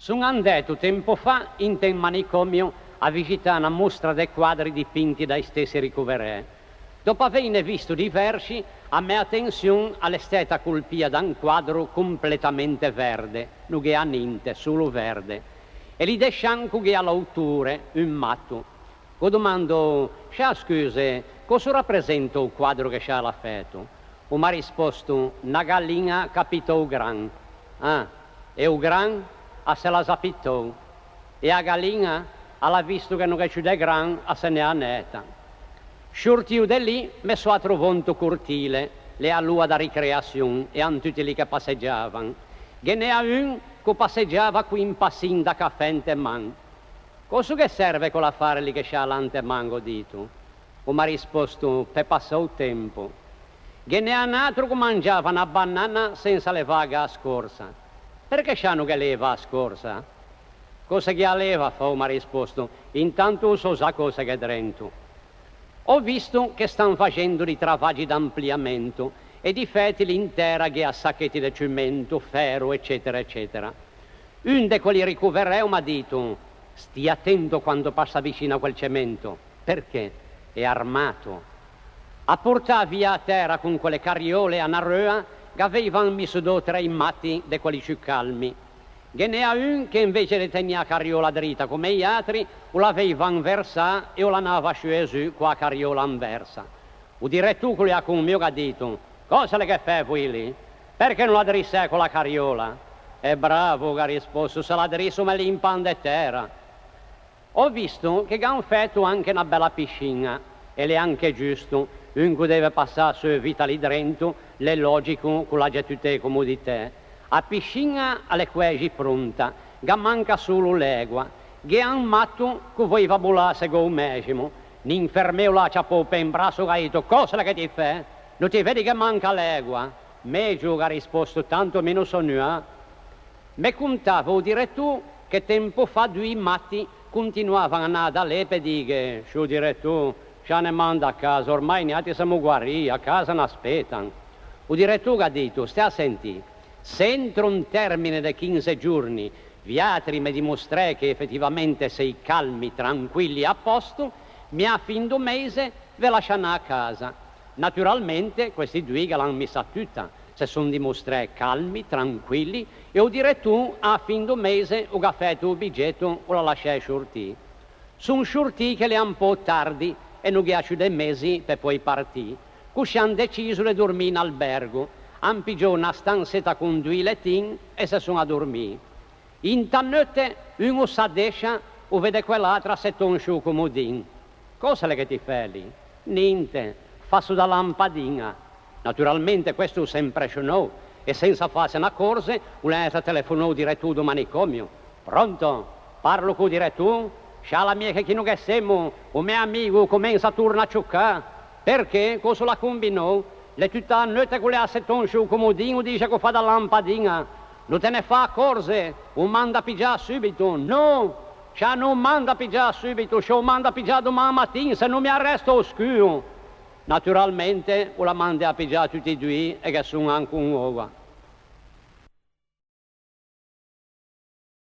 Sono andato tempo fa in un manicomio a visitare una mostra dei quadri dipinti dai stessi ricoverei. Dopo averne visto diversi, a mia attenzione all'esteta colpia da un quadro completamente verde, non che ha niente, solo verde. E lì descianco che ha l'autore, un matto. Io domando, scusa, cosa rappresenta il quadro che c'ha l'effetto? O mi ha risposto, una gallina capitò gran. Ah, e o gran? A se la sapitò. E a gallina ha visto che non è più gran, a se ne ha neta. Sciortio di lì mi sono trovato cortile, le a lua da ricreazione e a tutti lì che passeggiavano. Che ne ha un che passeggiava qui in passin da caffè in man. Cosa che serve con l'affare lì che c'ha l'ante mango dito? O mi ha risposto, per passare il tempo. Che ne ha un altro che mangiava una banana senza levare a scorsa. Perché c'hanno che leva a scorsa? Cosa che leva, mi ha risposto, intanto so sa cosa che è dentro. Ho visto che stanno facendo dei travaggi d'ampliamento e difetti l'intera che ha sacchetti di cemento, ferro, eccetera, eccetera. Un di quelli ricoverei mi ha detto, stia attento quando passa vicino a quel cemento, perché è armato. A portare via a terra con quelle carriole a Narroa che avevano messo due tre matti di quelli più calmi. Che ne ha un che invece di tenere la carriola dritta come gli altri, o l'aveva inversata e o la nava su e su con la carriola inversa. O direttore ha con me ha detto, cosa le che fai voi lì? Perché non la drissai con la carriola? E bravo, che ha risposto, se la drisso me l'impande terra. Ho visto che hanno fatto anche una bella piscina, ed è anche giusto, un che deve passare su vita lì dentro, è logico con la tutte le comodità. A piscina alle quasi pronta, che manca solo l'egua, che ha un matto che voleva volare con il medesimo. L'infermiero là c'ha popa in braccio che ha detto, cosa che ti fai? Non ti vedi che manca l'egua? Meglio che ha risposto, tanto meno sono. Mi contavo il direttore che tempo fa due matti continuavano a andare da lei per dire, su direttore, ce ne manda a casa, ormai neanche siamo guariti, a casa ne aspettano. Il direttore ha detto, stai a sentire, se entro un termine di 15 giorni viatri mi dimostrai che effettivamente sei calmi, tranquilli, a posto, mi a fin d'un mese ve lasciano a casa. Naturalmente questi due che l'hanno messa tutta, se sono dimostrati calmi, tranquilli, e il direttore a fin d'un mese ho fatto il biglietto o la lasciai sciortì. Sono sciortì che le ha un po' tardi e non ghiaccio dei mesi per poi partire. Così hanno deciso di dormire in albergo. Han pigiato una stanzetta con due lettini e si sono a dormire. In tannotte uno s'addescia o vede quell'altra se tonsce il comodino. Cosa è che ti fai lì? Niente, faccio da lampadina. Naturalmente questo si impressionò e senza farsi una corsa, un'altra telefonò direttore del manicomio. Pronto? Parlo con il direttore? C'ha la mia che non che siamo, un mio amico comincia a tornare a giocare. Perché? Cosa la combinò? Le tutta la notte con le assetton sul comodino dice che fa da lampadina. Non te ne fa corse, o manda a pigiare subito. No, cioè non manda a pigiare subito, cioè manda a pigiare domani mattina, se non mi arresto oscuro. Naturalmente o la manda a pigiare tutti e due e che sono anche un'uova.